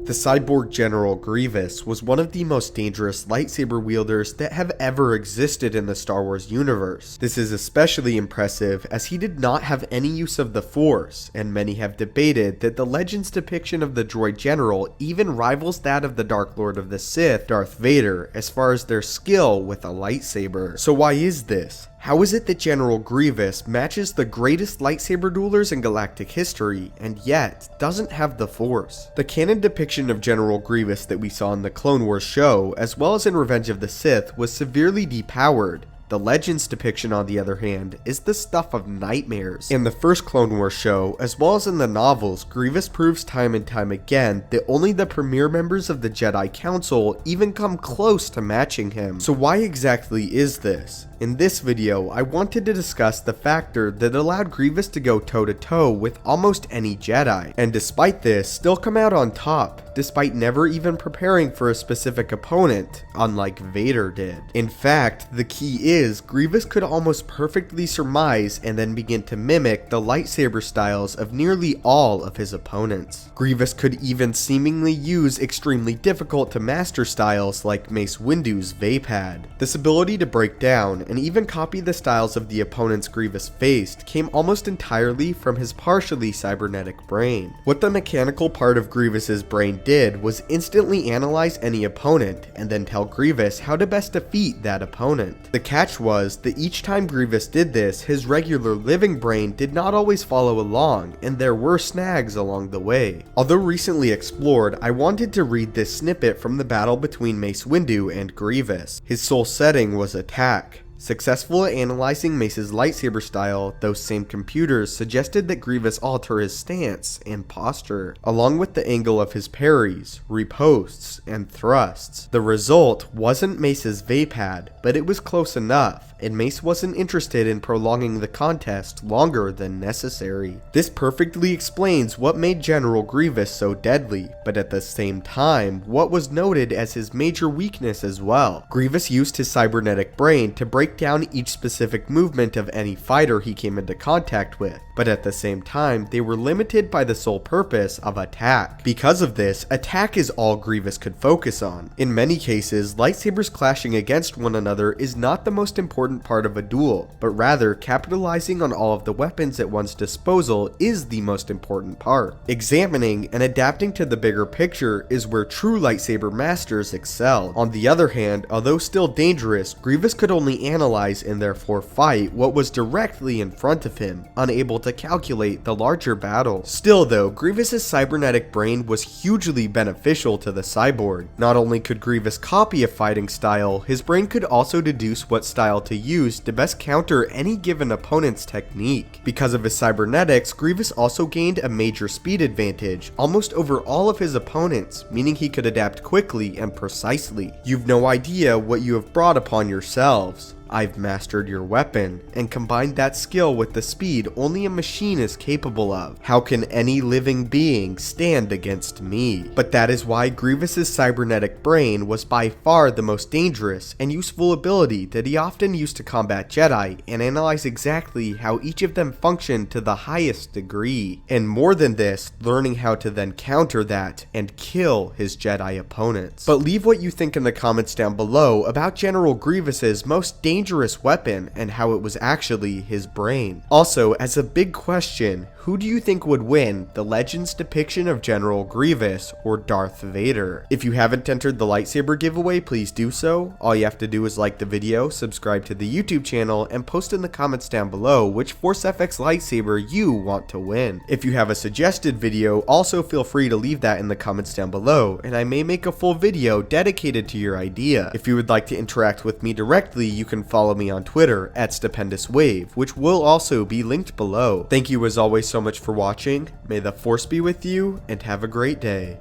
The cyborg General Grievous was one of the most dangerous lightsaber wielders that have ever existed in the Star Wars universe. This is especially impressive as he did not have any use of the Force, and many have debated that the Legends depiction of the droid general even rivals that of the Dark Lord of the Sith, Darth Vader, as far as their skill with a lightsaber. So why is this? How is it that General Grievous matches the greatest lightsaber duelers in galactic history, and yet doesn't have the Force? The canon depiction of General Grievous that we saw in the Clone Wars show, as well as in Revenge of the Sith, was severely depowered. The Legends depiction, on the other hand, is the stuff of nightmares. In the first Clone Wars show, as well as in the novels, Grievous proves time and time again that only the premier members of the Jedi Council even come close to matching him. So why exactly is this? In this video, I wanted to discuss the factor that allowed Grievous to go toe-to-toe with almost any Jedi, and despite this, still come out on top, despite never even preparing for a specific opponent, unlike Vader did. In fact, the key is, Grievous could almost perfectly surmise and then begin to mimic the lightsaber styles of nearly all of his opponents. Grievous could even seemingly use extremely difficult to master styles like Mace Windu's Vapad. This ability to break down and even copy the styles of the opponents Grievous faced came almost entirely from his partially cybernetic brain. What the mechanical part of Grievous's brain did was instantly analyze any opponent and then tell Grievous how to best defeat that opponent. The catch was that each time Grievous did this, his regular living brain did not always follow along, and there were snags along the way. Although recently explored, I wanted to read this snippet from the battle between Mace Windu and Grievous. His sole setting was attack. Successful at analyzing Mace's lightsaber style, those same computers suggested that Grievous alter his stance and posture, along with the angle of his parries, ripostes, and thrusts. The result wasn't Mace's Vapad, but it was close enough, and Mace wasn't interested in prolonging the contest longer than necessary. This perfectly explains what made General Grievous so deadly, but at the same time, what was noted as his major weakness as well. Grievous used his cybernetic brain to break down each specific movement of any fighter he came into contact with, but at the same time, they were limited by the sole purpose of attack. Because of this, attack is all Grievous could focus on. In many cases, lightsabers clashing against one another is not the most important part of a duel, but rather capitalizing on all of the weapons at one's disposal is the most important part. Examining and adapting to the bigger picture is where true lightsaber masters excel. On the other hand, although still dangerous, Grievous could only analyze and therefore fight what was directly in front of him, unable to calculate the larger battle. Still though, Grievous's cybernetic brain was hugely beneficial to the cyborg. Not only could Grievous copy a fighting style, his brain could also deduce what style to use to best counter any given opponent's technique. Because of his cybernetics, Grievous also gained a major speed advantage, almost over all of his opponents, meaning he could adapt quickly and precisely. You've no idea what you have brought upon yourselves. I've mastered your weapon, and combined that skill with the speed only a machine is capable of. How can any living being stand against me? But that is why Grievous's cybernetic brain was by far the most dangerous and useful ability that he often used to combat Jedi and analyze exactly how each of them functioned to the highest degree. And more than this, learning how to then counter that and kill his Jedi opponents. But leave what you think in the comments down below about General Grievous's most dangerous weapon and how it was actually his brain. Also, as a big question, who do you think would win, the Legends depiction of General Grievous or Darth Vader? If you haven't entered the lightsaber giveaway, please do so. All you have to do is like the video, subscribe to the YouTube channel, and post in the comments down below which Force FX lightsaber you want to win. If you have a suggested video, also feel free to leave that in the comments down below, and I may make a full video dedicated to your idea. If you would like to interact with me directly, you can follow me on Twitter at StupendousWave, which will also be linked below. Thank you as always so much for watching. May the Force be with you, and have a great day.